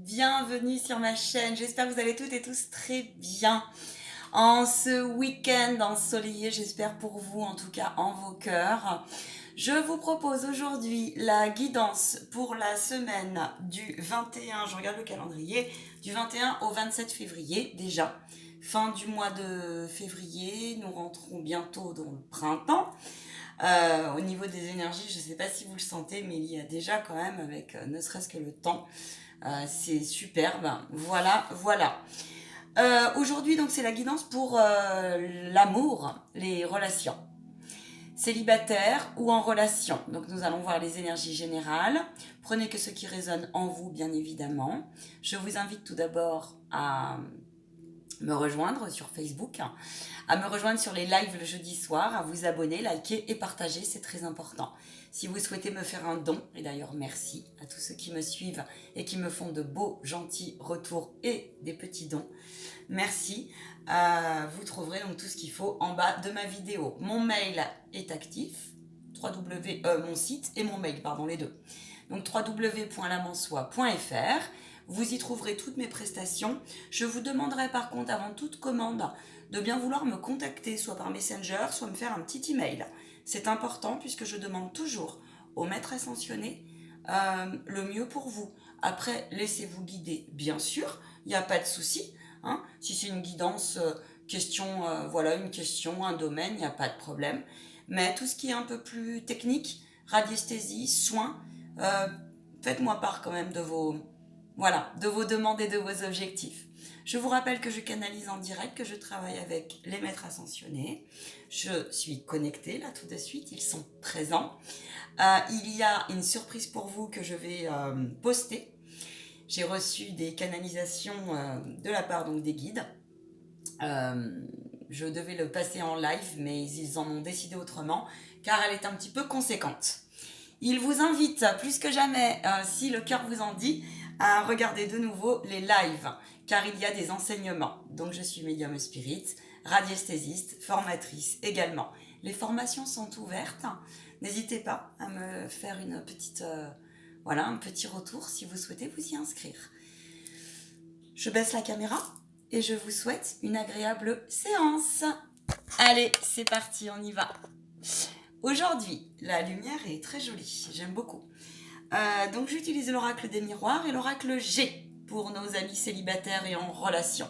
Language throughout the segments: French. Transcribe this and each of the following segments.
bienvenue sur ma chaîne. J'espère que vous allez toutes et tous très bien. En ce week-end ensoleillé, j'espère pour vous, en tout cas en vos cœurs. Je vous propose aujourd'hui la guidance pour la semaine du 21, je regarde le calendrier, du 21 au 27 février déjà. Fin du mois de février, nous rentrons bientôt dans le printemps. Au niveau des énergies, je ne sais pas si vous le sentez, mais il y a déjà quand même, avec ne serait-ce que le temps, c'est superbe. Voilà, voilà. Aujourd'hui, donc, c'est la guidance pour l'amour, les relations. Célibataire ou en relation. Donc, nous allons voir les énergies générales. Prenez que ce qui résonne en vous, bien évidemment. Je vous invite tout d'abord à me rejoindre sur Facebook, à me rejoindre sur les lives le jeudi soir, à vous abonner, liker et partager, c'est très important. Si vous souhaitez me faire un don, et d'ailleurs merci à tous ceux qui me suivent et qui me font de beaux, gentils retours et des petits dons, merci. Vous trouverez donc tout ce qu'il faut en bas de ma vidéo. Mon mail est actif, mon site et mon mail, pardon, les deux. Donc www.lamansoie.fr. Vous y trouverez toutes mes prestations. Je vous demanderai par contre, avant toute commande, de bien vouloir me contacter, soit par Messenger, soit me faire un petit email. C'est important puisque je demande toujours au maître ascensionné le mieux pour vous. Après, laissez-vous guider, bien sûr, il n'y a pas de souci. Hein. Si c'est une guidance, une question, un domaine, il n'y a pas de problème. Mais tout ce qui est un peu plus technique, radiesthésie, soins, faites-moi part quand même de vos demandes et de vos objectifs. Je vous rappelle que je canalise en direct, que je travaille avec les maîtres ascensionnés. Je suis connectée là tout de suite, ils sont présents. Il y a une surprise pour vous que je vais poster. J'ai reçu des canalisations de la part donc, des guides. Je devais le passer en live, mais ils en ont décidé autrement, car elle est un petit peu conséquente. Il vous invite plus que jamais, si le cœur vous en dit, à regarder de nouveau les lives, car il y a des enseignements. Donc je suis médium spirit, radiesthésiste, formatrice également. Les formations sont ouvertes. N'hésitez pas à me faire un petit retour si vous souhaitez vous y inscrire. Je baisse la caméra et je vous souhaite une agréable séance. Allez, c'est parti, on y va. Aujourd'hui, la lumière est très jolie, j'aime beaucoup. Donc j'utilise l'oracle des miroirs et l'oracle G pour nos amis célibataires et en relation.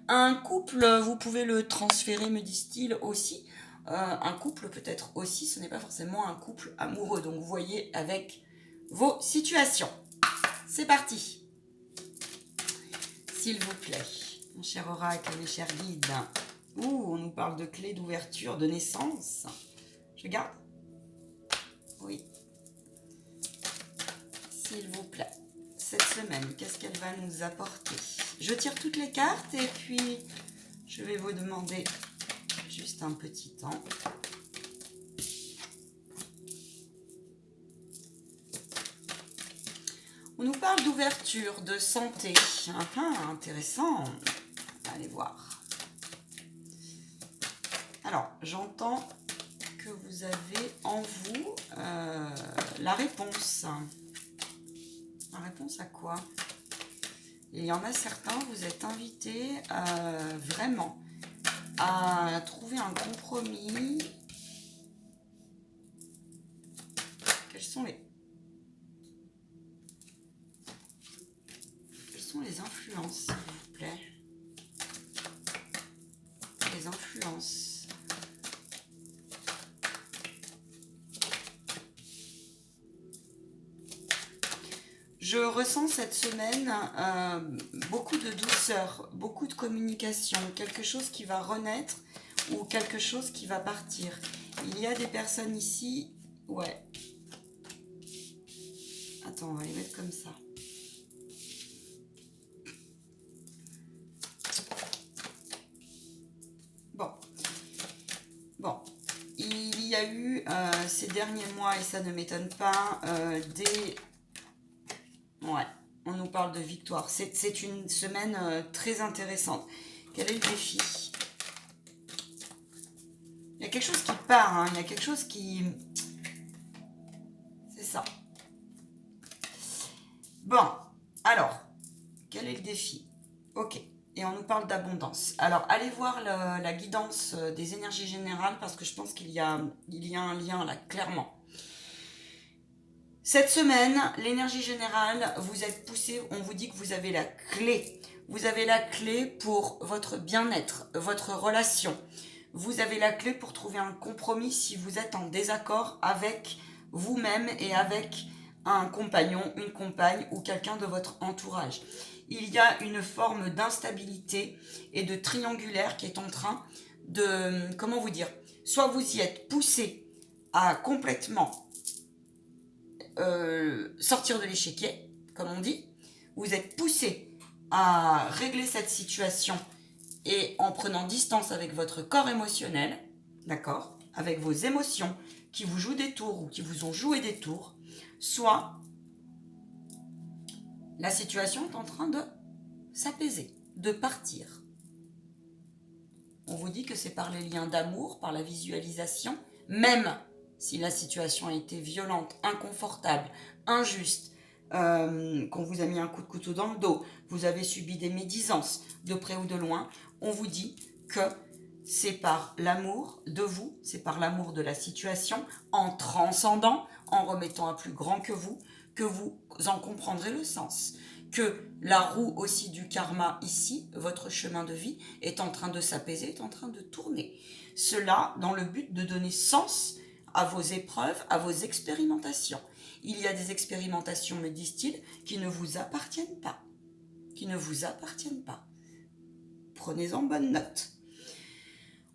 Un couple, vous pouvez le transférer, me disent-ils aussi. Un couple peut-être aussi, ce n'est pas forcément un couple amoureux. Donc vous voyez avec vos situations. C'est parti. S'il vous plaît, mon cher oracle, mes chers guides. On nous parle de clés d'ouverture, de naissance. Je garde. Oui. S'il vous plaît. Cette semaine, qu'est-ce qu'elle va nous apporter? Je tire toutes les cartes et puis je vais vous demander juste un petit temps. On nous parle d'ouverture, de santé. Intéressant. Allez voir. Alors, j'entends que vous avez en vous la réponse. La réponse à quoi? Il y en a certains, vous êtes invités vraiment à trouver un compromis. Quelles sont les influences, s'il vous plaît? Les influences. Je ressens cette semaine beaucoup de douceur, beaucoup de communication, quelque chose qui va renaître ou quelque chose qui va partir. Il y a des personnes ici, ouais. Attends, on va les mettre comme ça. Bon. Il y a eu ces derniers mois, et ça ne m'étonne pas, Ouais, on nous parle de victoire. C'est une semaine très intéressante. Quel est le défi? Il y a quelque chose qui part, hein. Il y a quelque chose qui... C'est ça. Bon, alors, Quel est le défi? Ok. Et on nous parle d'abondance. Alors, allez voir la guidance des énergies générales parce que je pense qu'il y a un lien là, clairement. Cette semaine, l'énergie générale, vous êtes poussé, on vous dit que vous avez la clé. Vous avez la clé pour votre bien-être, votre relation. Vous avez la clé pour trouver un compromis si vous êtes en désaccord avec vous-même et avec un compagnon, une compagne ou quelqu'un de votre entourage. Il y a une forme d'instabilité et de triangulaire qui est en train de, comment vous dire, soit vous y êtes poussé à complètement sortir de l'échiquier, comme on dit, vous êtes poussé à régler cette situation et en prenant distance avec votre corps émotionnel, d'accord, avec vos émotions qui vous jouent des tours ou qui vous ont joué des tours, soit la situation est en train de s'apaiser, de partir. On vous dit que c'est par les liens d'amour, par la visualisation, même si la situation a été violente, inconfortable, injuste, qu'on vous a mis un coup de couteau dans le dos, vous avez subi des médisances de près ou de loin, on vous dit que c'est par l'amour de vous, c'est par l'amour de la situation, en transcendant, en remettant à plus grand que vous en comprendrez le sens. Que la roue aussi du karma ici, votre chemin de vie, est en train de s'apaiser, est en train de tourner. Cela dans le but de donner sens à vos épreuves, à vos expérimentations. Il y a des expérimentations, me disent-ils, qui ne vous appartiennent pas. Qui ne vous appartiennent pas. Prenez-en bonne note.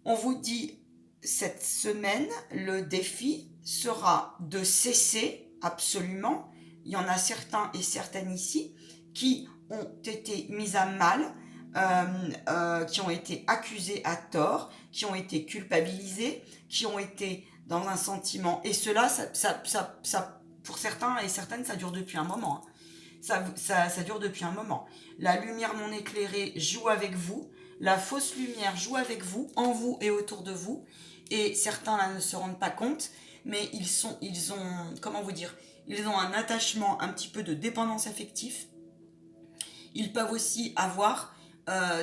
On vous dit, cette semaine, le défi sera de cesser absolument. Il y en a certains et certaines ici qui ont été mis à mal, qui ont été accusés à tort, qui ont été culpabilisés, qui ont été dans un sentiment. Et cela, ça, pour certains et certaines, ça dure depuis un moment. Ça dure depuis un moment. La lumière non éclairée joue avec vous. La fausse lumière joue avec vous, en vous et autour de vous. Et certains là ne se rendent pas compte, mais ils ont, comment vous dire, ils ont un attachement, un petit peu de dépendance affective. Ils peuvent aussi avoir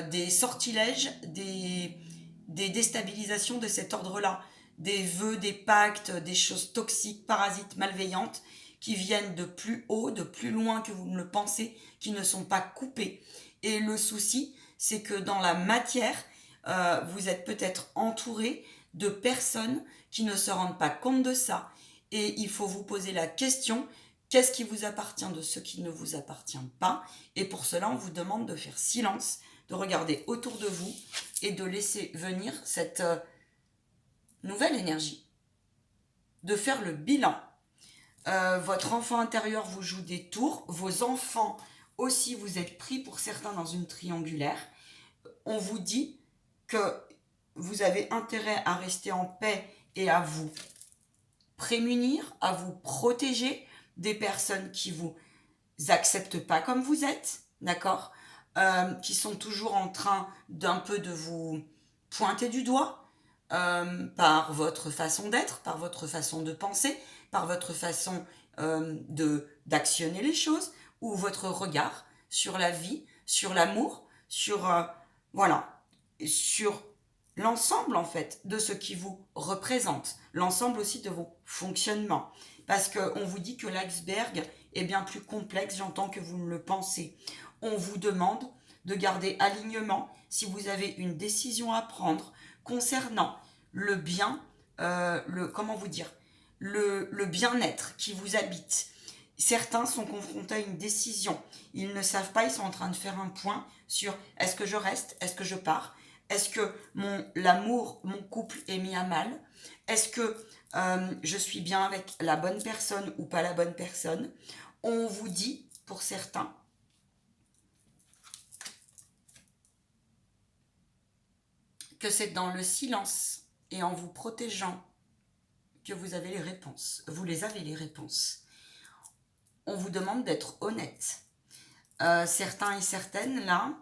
des sortilèges, des déstabilisations de cet ordre-là, des vœux, des pactes, des choses toxiques, parasites, malveillantes, qui viennent de plus haut, de plus loin que vous ne le pensez, qui ne sont pas coupées. Et le souci, c'est que dans la matière, vous êtes peut-être entouré de personnes qui ne se rendent pas compte de ça. Et il faut vous poser la question, qu'est-ce qui vous appartient de ce qui ne vous appartient pas? Et pour cela, on vous demande de faire silence, de regarder autour de vous et de laisser venir cette nouvelle énergie, de faire le bilan. Votre enfant intérieur vous joue des tours, vos enfants aussi, vous êtes pris pour certains dans une triangulaire. On vous dit que vous avez intérêt à rester en paix et à vous prémunir, à vous protéger des personnes qui vous acceptent pas comme vous êtes, d'accord, qui sont toujours en train d'un peu de vous pointer du doigt par votre façon d'être, par votre façon de penser, par votre façon d'actionner les choses ou votre regard sur la vie, sur l'amour, sur voilà, sur l'ensemble en fait de ce qui vous représente, l'ensemble aussi de vos fonctionnements. Parce qu'on vous dit que l'iceberg est bien plus complexe, j'entends que vous ne le pensez. On vous demande de garder alignement si vous avez une décision à prendre concernant le bien, comment vous dire, le bien-être qui vous habite. Certains sont confrontés à une décision. Ils ne savent pas, ils sont en train de faire un point sur est-ce que je reste, est-ce que je pars, est-ce que l'amour, mon couple est mis à mal, est-ce que je suis bien avec la bonne personne ou pas la bonne personne. On vous dit, pour certains, que c'est dans le silence et en vous protégeant que vous avez les réponses. Vous les avez les réponses. On vous demande d'être honnête. Certains et certaines, là,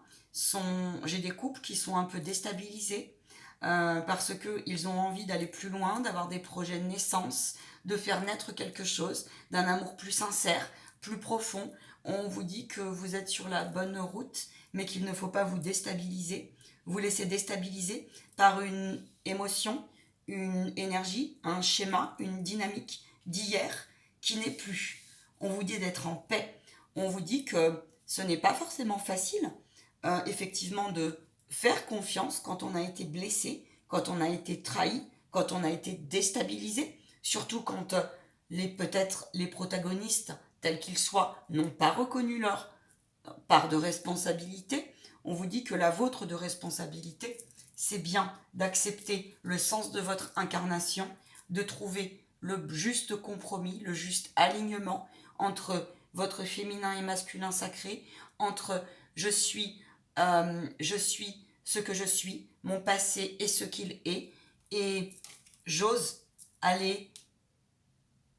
j'ai des couples qui sont un peu déstabilisés parce qu'ils ont envie d'aller plus loin, d'avoir des projets de naissance, de faire naître quelque chose, d'un amour plus sincère, plus profond, On vous dit que vous êtes sur la bonne route, mais qu'il ne faut pas vous déstabiliser. Vous laisser déstabiliser par une émotion, une énergie, un schéma, une dynamique d'hier qui n'est plus. On vous dit d'être en paix. On vous dit que ce n'est pas forcément facile, effectivement, de faire confiance quand on a été blessé, quand on a été trahi, quand on a été déstabilisé, surtout quand peut-être les protagonistes, tels qu'ils soient, n'ont pas reconnu leur part de responsabilité. On vous dit que la vôtre de responsabilité, c'est bien d'accepter le sens de votre incarnation, de trouver le juste compromis, le juste alignement entre votre féminin et masculin sacré, entre je suis ce que je suis, mon passé est ce qu'il est, et j'ose aller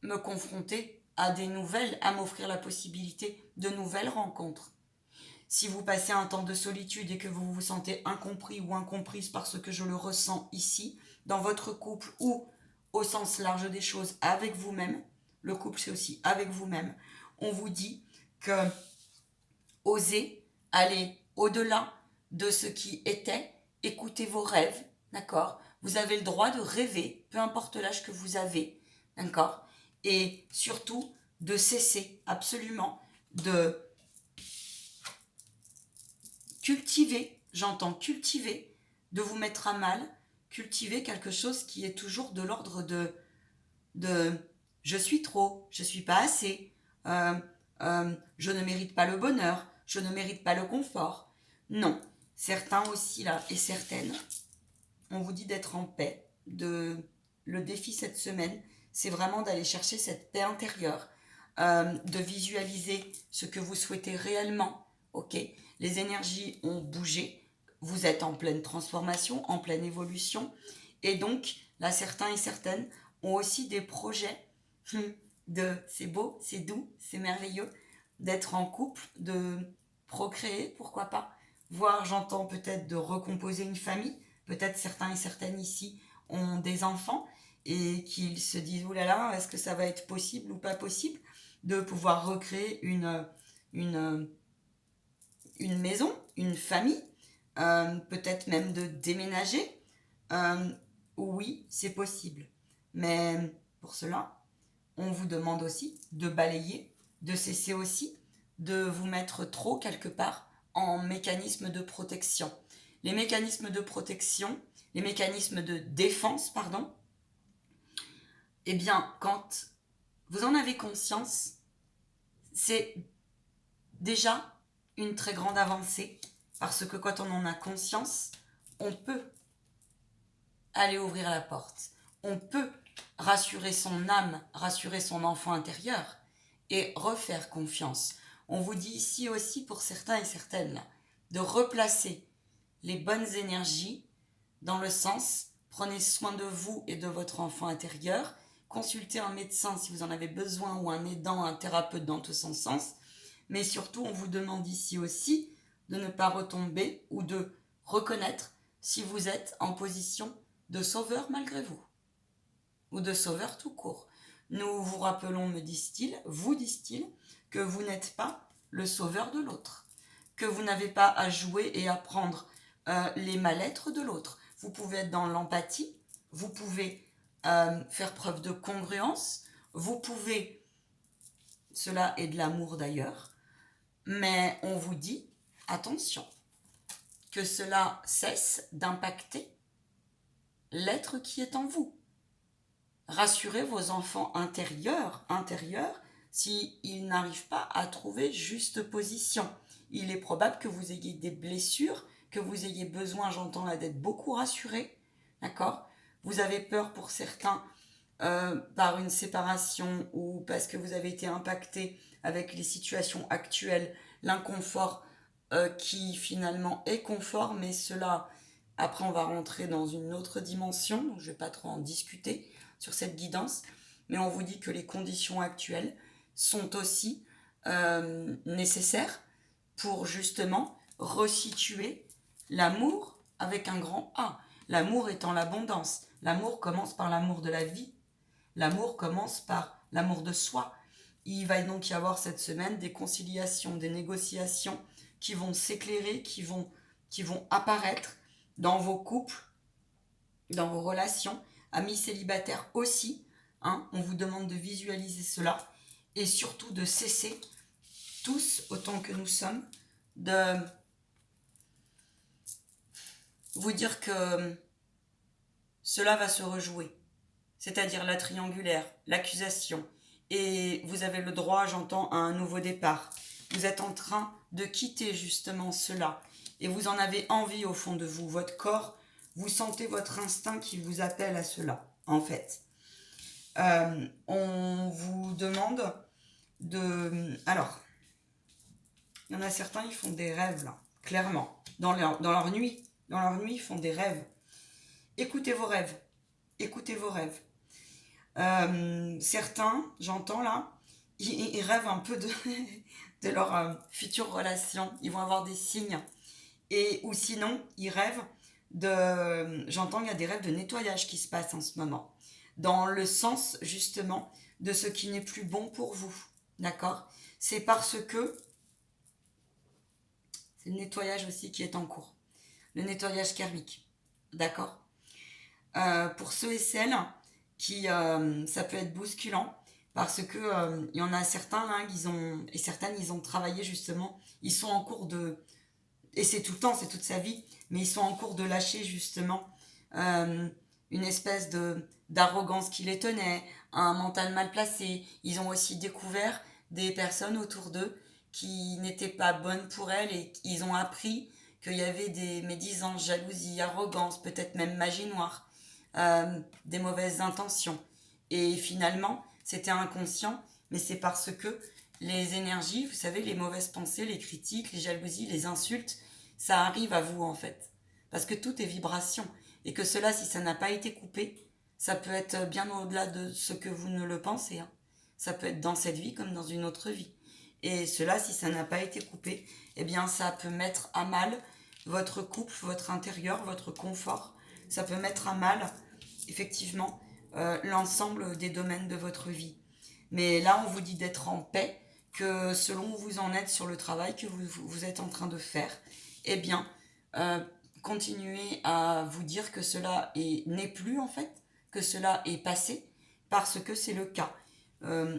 me confronter à des nouvelles, à m'offrir la possibilité de nouvelles rencontres. Si vous passez un temps de solitude et que vous vous sentez incompris ou incomprise parce que je le ressens ici, dans votre couple ou au sens large des choses avec vous-même, le couple c'est aussi avec vous-même, on vous dit que osez aller au-delà de ce qui était, écoutez vos rêves, d'accord? Vous avez le droit de rêver, peu importe l'âge que vous avez, d'accord? Et surtout de cesser absolument de cultiver, j'entends cultiver, de vous mettre à mal, cultiver quelque chose qui est toujours de l'ordre de je suis trop, je suis pas assez, je ne mérite pas le bonheur, je ne mérite pas le confort. Non, certains aussi là et certaines, on vous dit d'être en paix. Le défi cette semaine, c'est vraiment d'aller chercher cette paix intérieure, de visualiser ce que vous souhaitez réellement. Ok, les énergies ont bougé, vous êtes en pleine transformation, en pleine évolution, et donc là certains et certaines ont aussi des projets c'est beau, c'est doux, c'est merveilleux d'être en couple, de procréer, pourquoi pas, voire j'entends peut-être de recomposer une famille, peut-être certains et certaines ici ont des enfants et qu'ils se disent oh là là, est-ce que ça va être possible ou pas possible de pouvoir recréer une, une maison, une famille, peut-être même de déménager. Oui, c'est possible. Mais pour cela, on vous demande aussi de balayer, de cesser aussi de vous mettre trop quelque part en mécanisme de protection. Les mécanismes de protection, les mécanismes de défense, pardon, eh bien, quand vous en avez conscience, c'est déjà une très grande avancée parce que quand on en a conscience, on peut aller ouvrir la porte. On peut rassurer son âme, rassurer son enfant intérieur et refaire confiance. On vous dit ici aussi pour certains et certaines de replacer les bonnes énergies dans le sens prenez soin de vous et de votre enfant intérieur, consultez un médecin si vous en avez besoin ou un aidant, un thérapeute dans tout son sens, mais surtout on vous demande ici aussi de ne pas retomber ou de reconnaître si vous êtes en position de sauveur malgré vous ou de sauveur tout court. Nous vous rappelons, me disent-ils, vous disent-ils, que vous n'êtes pas le sauveur de l'autre, que vous n'avez pas à jouer et à prendre les mal-être de l'autre. Vous pouvez être dans l'empathie, vous pouvez faire preuve de congruence, vous pouvez, cela est de l'amour d'ailleurs, mais on vous dit, attention, que cela cesse d'impacter l'être qui est en vous. Rassurez vos enfants intérieurs s'ils n'arrivent pas à trouver juste position. Il est probable que vous ayez des blessures, que vous ayez besoin, j'entends là, d'être beaucoup rassuré, d'accord? Vous avez peur pour certains par une séparation ou parce que vous avez été impacté avec les situations actuelles, l'inconfort qui finalement est confort, mais cela, après on va rentrer dans une autre dimension, donc je ne vais pas trop en discuter sur cette guidance, mais on vous dit que les conditions actuelles sont aussi nécessaires pour justement resituer l'amour avec un grand A. L'amour étant l'abondance. L'amour commence par l'amour de la vie. L'amour commence par l'amour de soi. Il va donc y avoir cette semaine des conciliations, des négociations qui vont s'éclairer, qui vont apparaître dans vos couples, dans vos relations, amis célibataires aussi. Hein, on vous demande de visualiser cela et surtout de cesser, tous autant que nous sommes, de vous dire que cela va se rejouer. C'est-à-dire la triangulaire, l'accusation. Et vous avez le droit, j'entends, à un nouveau départ. Vous êtes en train de quitter justement cela. Et vous en avez envie au fond de vous. Votre corps, vous sentez votre instinct qui vous appelle à cela, en fait. On vous demande de... Alors, il y en a certains, ils font des rêves, là, clairement. Dans leur nuit. Dans leur nuit, ils font des rêves. Écoutez vos rêves. Écoutez vos rêves. Certains, j'entends là, ils rêvent un peu de leur future relation. Ils vont avoir des signes. Ou sinon, ils rêvent j'entends qu'il y a des rêves de nettoyage qui se passent en ce moment. Dans le sens, justement, de ce qui n'est plus bon pour vous. D'accord ? C'est parce que c'est le nettoyage aussi qui est en cours. Le nettoyage karmique. D'accord ? Pour ceux et celles qui ça peut être bousculant parce que il y en a certains là et certaines ils ont travaillé justement, ils sont en cours de, et c'est tout le temps, c'est toute sa vie, mais ils sont en cours de lâcher justement une espèce d'arrogance qui les tenait, un mental mal placé. Ils ont aussi découvert des personnes autour d'eux qui n'étaient pas bonnes pour elles et ils ont appris qu'il y avait des médisances, jalousie, arrogance, peut-être même magie noire, des mauvaises intentions. Et finalement, c'était inconscient, mais c'est parce que les énergies, vous savez, les mauvaises pensées, les critiques, les jalousies, les insultes, ça arrive à vous en fait. Parce que tout est vibration. Et que cela, si ça n'a pas été coupé, ça peut être bien au-delà de ce que vous ne le pensez. Hein. Ça peut être dans cette vie comme dans une autre vie. Et cela, si ça n'a pas été coupé, eh bien ça peut mettre à mal votre couple, votre intérieur, votre confort. Ça peut mettre à mal, effectivement, l'ensemble des domaines de votre vie. Mais là, on vous dit d'être en paix, que selon où vous en êtes sur le travail que vous êtes en train de faire, eh bien, continuez à vous dire que cela n'est plus en fait, que cela est passé, parce que c'est le cas.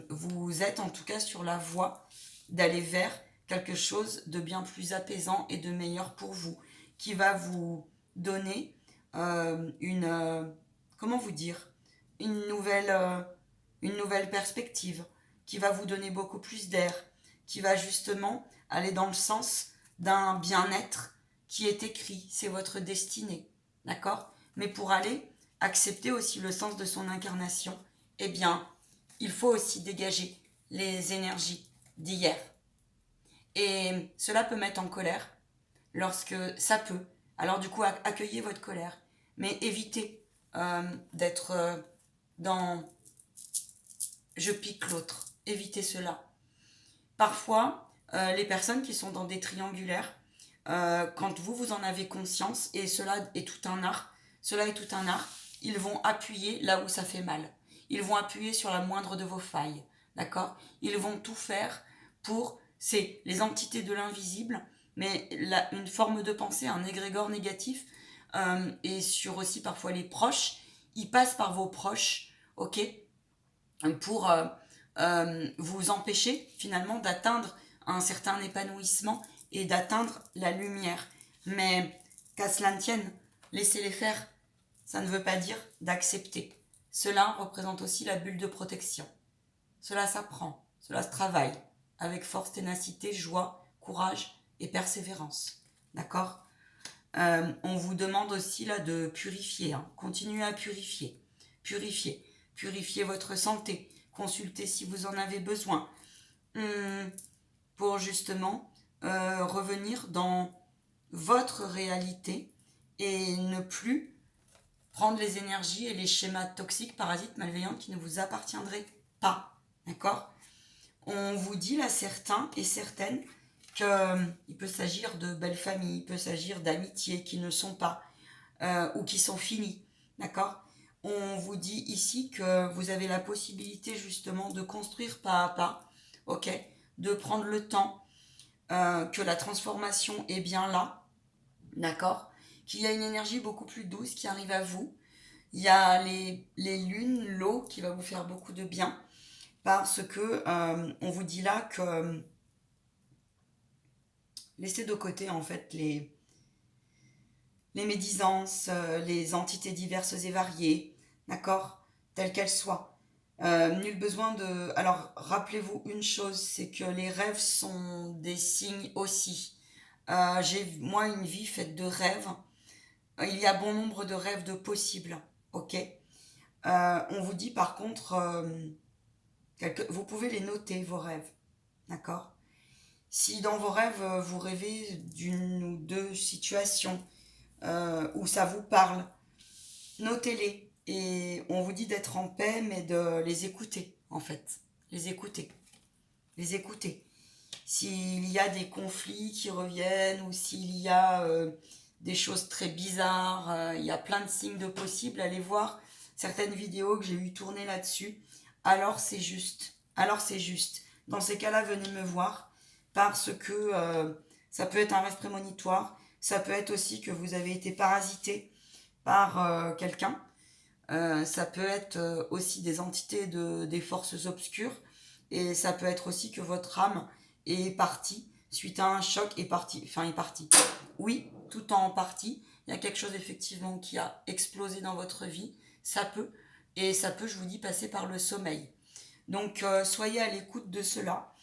Vous êtes en tout cas sur la voie d'aller vers quelque chose de bien plus apaisant et de meilleur pour vous, qui va vous donner comment vous dire, une nouvelle perspective, qui va vous donner beaucoup plus d'air, qui va justement aller dans le sens d'un bien-être qui est écrit, c'est votre destinée, d'accord ? Mais pour aller accepter aussi le sens de son incarnation, eh bien, il faut aussi dégager les énergies d'hier. Et cela peut mettre en colère lorsque ça peut. Alors du coup, accueillez votre colère, mais évitez d'être dans je pique l'autre. Évitez cela. Parfois, les personnes qui sont dans des triangulaires, quand vous en avez conscience, et cela est tout un art, ils vont appuyer là où ça fait mal. Ils vont appuyer sur la moindre de vos failles. D'accord ? Ils vont tout faire pour... C'est les entités de l'invisible, mais une forme de pensée, un égrégore négatif, et sur aussi parfois les proches, ils passent par vos proches, ok ? Pour vous empêcher finalement d'atteindre un certain épanouissement et d'atteindre la lumière. Mais qu'à cela ne tienne, laissez-les faire, ça ne veut pas dire d'accepter. Cela représente aussi la bulle de protection. Cela s'apprend, cela se travaille avec force, ténacité, joie, courage et persévérance. D'accord ? On vous demande aussi là de purifier, hein. Continuez à purifier. Purifiez votre santé. Consultez si vous en avez besoin. Pour justement revenir dans votre réalité et ne plus prendre les énergies et les schémas toxiques, parasites, malveillants qui ne vous appartiendraient pas. D'accord ? On vous dit là, certains et certaines, qu'il peut s'agir de belles familles, il peut s'agir d'amitiés qui ne sont pas, ou qui sont finies. D'accord ? On vous dit ici que vous avez la possibilité justement de construire pas à pas ok? De prendre le temps, que la transformation est bien là, d'accord? Qu'il y a une énergie beaucoup plus douce qui arrive à vous. Il y a les lunes, l'eau qui va vous faire beaucoup de bien, parce que on vous dit là que laissez de côté en fait les médisances, les entités diverses et variées, d'accord, telles qu'elles soient. Nul besoin de... Alors, rappelez-vous une chose, c'est que les rêves sont des signes aussi. J'ai, moi, une vie faite de rêves. Il y a bon nombre de rêves de possibles, ok. On vous dit par contre, vous pouvez les noter, vos rêves, d'accord. Si dans vos rêves, vous rêvez d'une ou deux situations où ça vous parle, notez-les. Et on vous dit d'être en paix, mais de les écouter, en fait. Les écouter. Les écouter. S'il y a des conflits qui reviennent ou s'il y a des choses très bizarres, il y a plein de signes de possibles, allez voir certaines vidéos que j'ai eu tourner là-dessus. Alors c'est juste. Alors c'est juste. Dans ces cas-là, venez me voir parce que ça peut être un rêve prémonitoire. Ça peut être aussi que vous avez été parasité par quelqu'un. Ça peut être aussi des entités des forces obscures. Et ça peut être aussi que votre âme est partie suite à un choc, est partie. Oui, tout en partie. Il y a quelque chose effectivement qui a explosé dans votre vie. Ça peut. Et ça peut, je vous dis, passer par le sommeil. Donc, soyez à l'écoute de cela.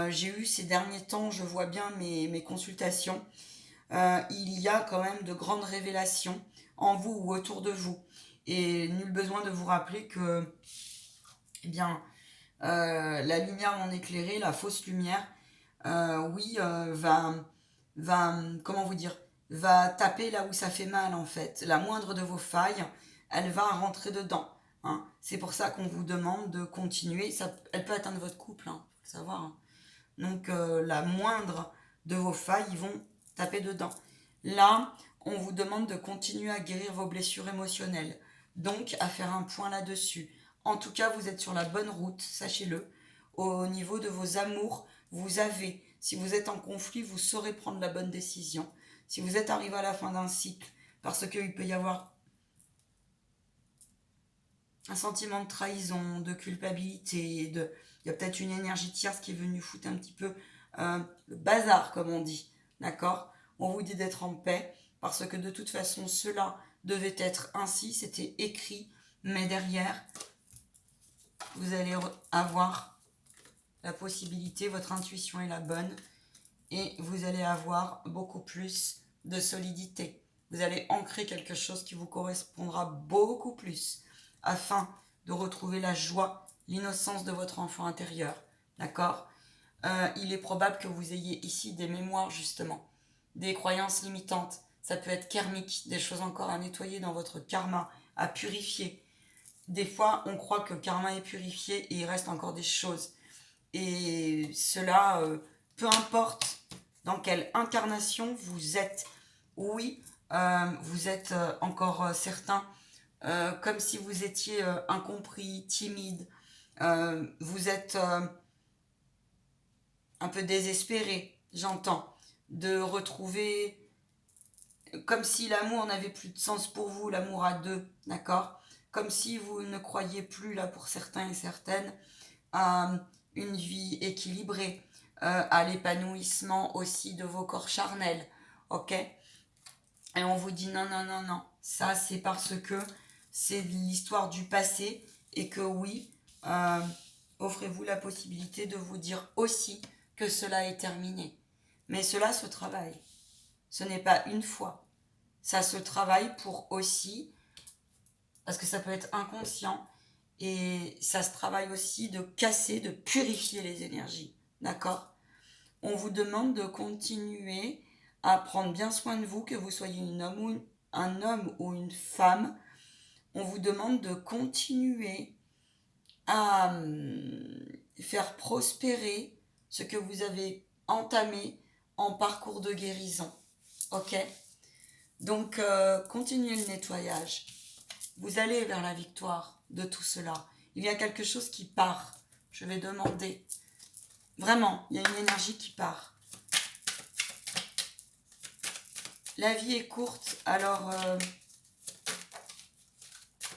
J'ai eu ces derniers temps, je vois bien mes consultations. Il y a quand même de grandes révélations en vous ou autour de vous. Et nul besoin de vous rappeler que, eh bien, la lumière non éclairée, la fausse lumière, oui, comment vous dire, va taper là où ça fait mal en fait. La moindre de vos failles, elle va rentrer dedans. Hein. C'est pour ça qu'on vous demande de continuer. Elle peut atteindre votre couple, hein, faut le savoir. Hein. Donc la moindre de vos failles, ils vont taper dedans. Là, on vous demande de continuer à guérir vos blessures émotionnelles. Donc à faire un point là-dessus. En tout cas, vous êtes sur la bonne route, sachez-le. Au niveau de vos amours, si vous êtes en conflit, vous saurez prendre la bonne décision. Si vous êtes arrivé à la fin d'un cycle, parce qu'il peut y avoir un sentiment de trahison, de culpabilité, il y a peut-être une énergie tierce qui est venue foutre un petit peu le bazar, comme on dit, d'accord. On vous dit d'être en paix, parce que de toute façon, cela devait être ainsi, c'était écrit, mais derrière, vous allez avoir la possibilité, votre intuition est la bonne, et vous allez avoir beaucoup plus de solidité. Vous allez ancrer quelque chose qui vous correspondra beaucoup plus afin de retrouver la joie, l'innocence de votre enfant intérieur. D'accord. Il est probable que vous ayez ici des mémoires justement, des croyances limitantes. Ça peut être karmique, des choses encore à nettoyer dans votre karma, à purifier. Des fois, on croit que le karma est purifié et il reste encore des choses. Et cela, peu importe dans quelle incarnation vous êtes. Oui, vous êtes encore certains, comme si vous étiez incompris, timide. Vous êtes un peu désespéré, j'entends, de retrouver, comme si l'amour n'avait plus de sens pour vous, l'amour à deux, d'accord. Comme si vous ne croyiez plus, là, pour certains et certaines, à une vie équilibrée, à l'épanouissement aussi de vos corps charnels, ok. Et on vous dit non, non, non, non, ça c'est parce que c'est l'histoire du passé et que oui, offrez-vous la possibilité de vous dire aussi que cela est terminé. Mais cela se travaille. Ce n'est pas une fois. Ça se travaille pour aussi, parce que ça peut être inconscient, et ça se travaille aussi de casser, de purifier les énergies. D'accord. On vous demande de continuer à prendre bien soin de vous, que vous soyez un homme ou une femme. On vous demande de continuer à faire prospérer ce que vous avez entamé en parcours de guérison. Ok. Donc, continuez le nettoyage. Vous allez vers la victoire de tout cela. Il y a quelque chose qui part. Je vais demander Vraiment, il y a une énergie qui part. La vie est courte, alors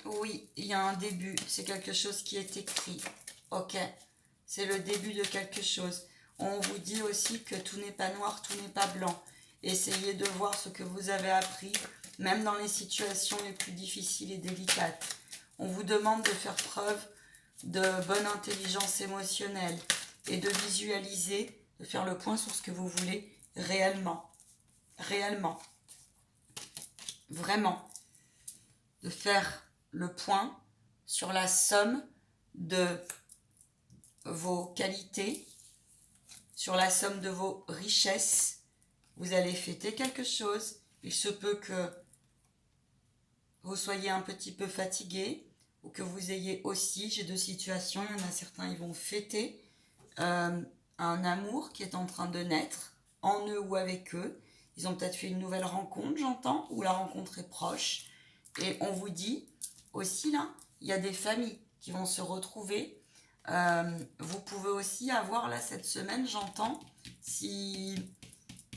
oui, il y a un début. C'est quelque chose qui est écrit. Ok, c'est le début de quelque chose. On vous dit aussi que tout n'est pas noir, tout n'est pas blanc. Essayez de voir ce que vous avez appris, même dans les situations les plus difficiles et délicates. On vous demande de faire preuve de bonne intelligence émotionnelle et de visualiser, de faire le point sur ce que vous voulez réellement. Réellement. Vraiment. De faire le point sur la somme de vos qualités, sur la somme de vos richesses. Vous allez fêter quelque chose. Il se peut que vous soyez un petit peu fatigué ou que vous ayez aussi, j'ai deux situations, il y en a certains, ils vont fêter un amour qui est en train de naître en eux ou avec eux. Ils ont peut-être fait une nouvelle rencontre, j'entends, ou la rencontre est proche. Et on vous dit aussi là, il y a des familles qui vont se retrouver. Vous pouvez aussi avoir là cette semaine, j'entends, si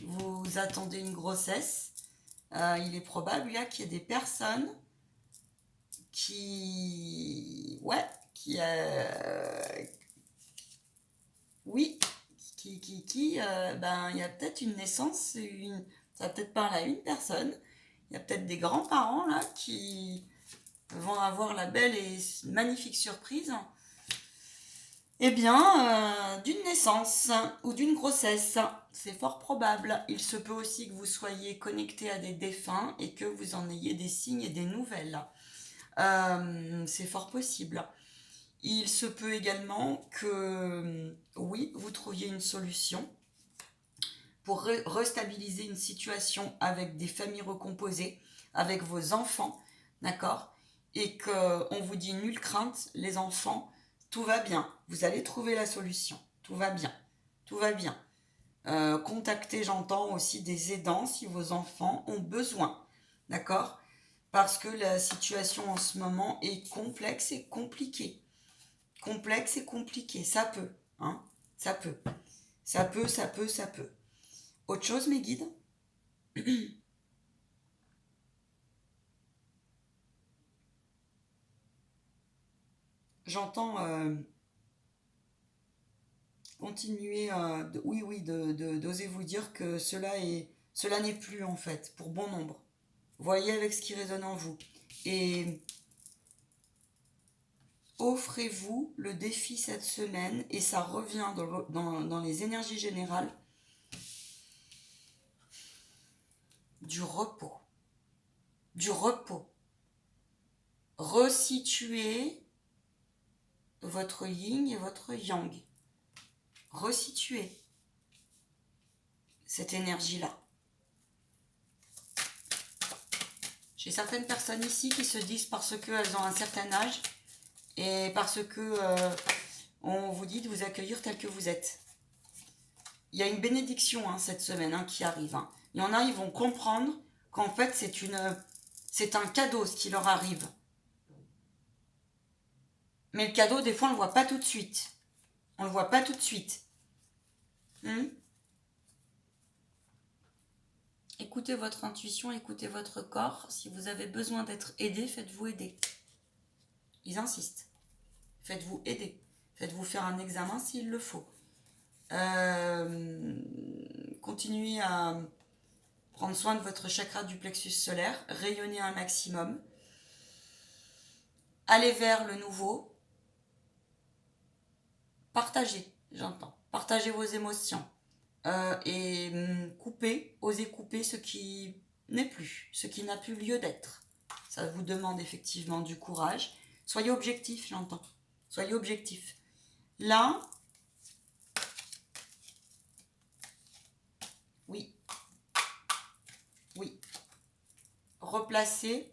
vous attendez une grossesse, il est probable là qu'il y ait des personnes qui, ouais, oui, ben il y a peut-être une naissance, ça va peut-être parler à une personne. Il y a peut-être des grands-parents là qui vont avoir la belle et magnifique surprise, eh bien, d'une naissance ou d'une grossesse. C'est fort probable. Il se peut aussi que vous soyez connecté à des défunts et que vous en ayez des signes et des nouvelles. C'est fort possible. Il se peut également que, oui, vous trouviez une solution pour restabiliser une situation avec des familles recomposées, avec vos enfants, d'accord? Et qu'on vous dit nulle crainte, les enfants, tout va bien. Vous allez trouver la solution. Tout va bien. Tout va bien. Contactez, j'entends aussi des aidants si vos enfants ont besoin, d'accord? Parce que la situation en ce moment est complexe et compliquée. Complexe et compliquée. Ça peut, hein? Ça peut. Ça peut, ça peut, ça peut. Autre chose, mes guides? J'entends continuer, oui, d'oser vous dire que cela n'est plus en fait, pour bon nombre. Voyez avec ce qui résonne en vous. Et offrez-vous le défi cette semaine, et ça revient dans les énergies générales, du repos. Du repos. Resituez votre yin et votre yang. Resituez cette énergie-là. J'ai certaines personnes ici qui se disent parce qu'elles ont un certain âge et parce que on vous dit de vous accueillir tel que vous êtes. Il y a une bénédiction cette semaine qui arrive. Il y en a, ils vont comprendre qu'en fait c'est un cadeau ce qui leur arrive. Mais le cadeau, des fois, on ne le voit pas tout de suite. On ne le voit pas tout de suite. Écoutez votre intuition, écoutez votre corps. Si vous avez besoin d'être aidé, faites-vous aider. Ils insistent. Faites-vous aider. Faites-vous faire un examen s'il le faut. Continuez à prendre soin de votre chakra du plexus solaire. Rayonnez un maximum. Allez vers le nouveau. Partagez, j'entends. Partagez vos émotions. Et osez couper ce qui n'est plus, ce qui n'a plus lieu d'être. Ça vous demande effectivement du courage. Soyez objectif, j'entends. Soyez objectif. Là, oui, oui. Replacez.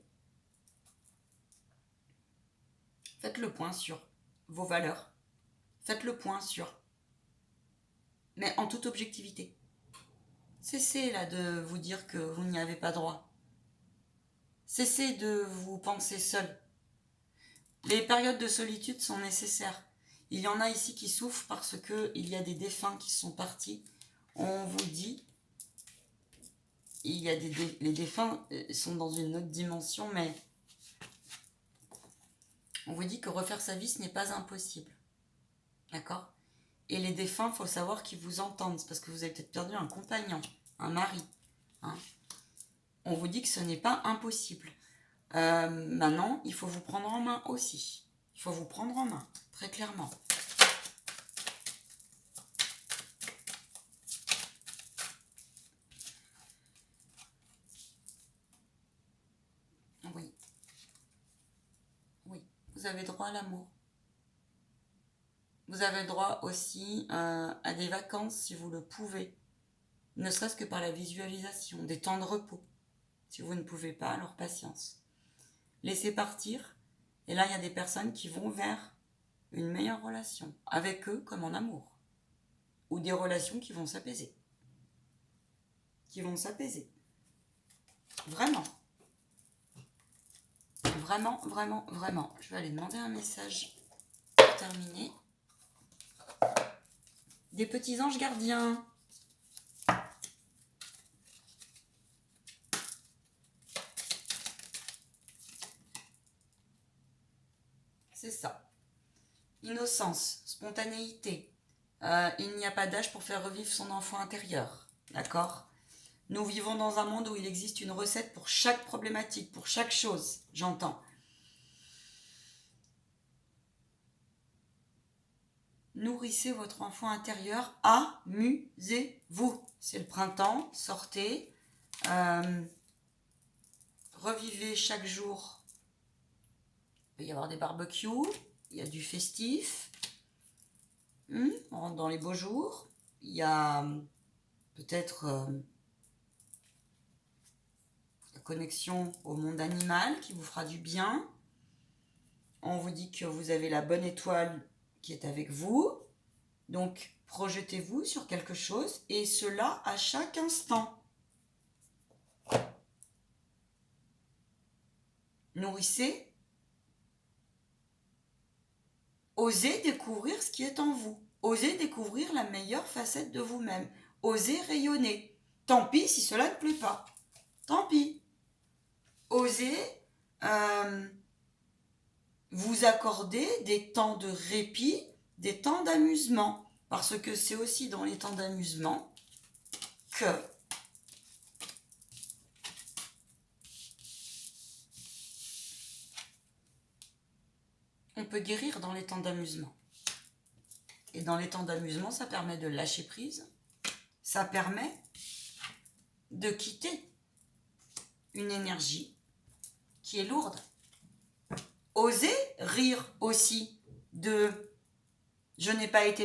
Faites le point sur vos valeurs. Faites le point sur. Mais en toute objectivité. Cessez là de vous dire que vous n'y avez pas droit. Cessez de vous penser seul. Les périodes de solitude sont nécessaires. Il y en a ici qui souffrent parce qu'il y a des défunts qui sont partis. On vous dit, il y a les défunts sont dans une autre dimension, mais on vous dit que refaire sa vie, ce n'est pas impossible. D'accord? Et les défunts, il faut savoir qu'ils vous entendent. C'est parce que vous avez peut-être perdu un compagnon, un mari. Hein? On vous dit que ce n'est pas impossible. Maintenant, il faut vous prendre en main aussi. Il faut vous prendre en main, très clairement. Oui. Oui, vous avez droit à l'amour. Vous avez droit aussi à des vacances si vous le pouvez. Ne serait-ce que par la visualisation, des temps de repos. Si vous ne pouvez pas, alors patience. Laissez partir. Et là, il y a des personnes qui vont vers une meilleure relation, avec eux comme en amour. Ou des relations qui vont s'apaiser. Qui vont s'apaiser. Vraiment. Vraiment, vraiment, vraiment. Je vais aller demander un message pour terminer. Des petits anges gardiens. C'est ça. Innocence, spontanéité. Il n'y a pas d'âge pour faire revivre son enfant intérieur. D'accord? Nous vivons dans un monde où il existe une recette pour chaque problématique, pour chaque chose, j'entends. Nourrissez votre enfant intérieur, amusez-vous. C'est le printemps, sortez, revivez chaque jour. Il peut y avoir des barbecues, il y a du festif, on rentre dans les beaux jours, il y a peut-être la connexion au monde animal qui vous fera du bien. On vous dit que vous avez la bonne étoile qui est avec vous. Donc, projetez-vous sur quelque chose et cela à chaque instant. Nourrissez. Osez découvrir ce qui est en vous. Osez découvrir la meilleure facette de vous-même. Osez rayonner. Tant pis si cela ne plaît pas. Tant pis. Osez vous accorder des temps de répit, des temps d'amusement. Parce que c'est aussi dans les temps d'amusement que on peut guérir dans les temps d'amusement. Et dans les temps d'amusement, ça permet de lâcher prise. Ça permet de quitter une énergie qui est lourde. Osez rire aussi de « je n'ai pas été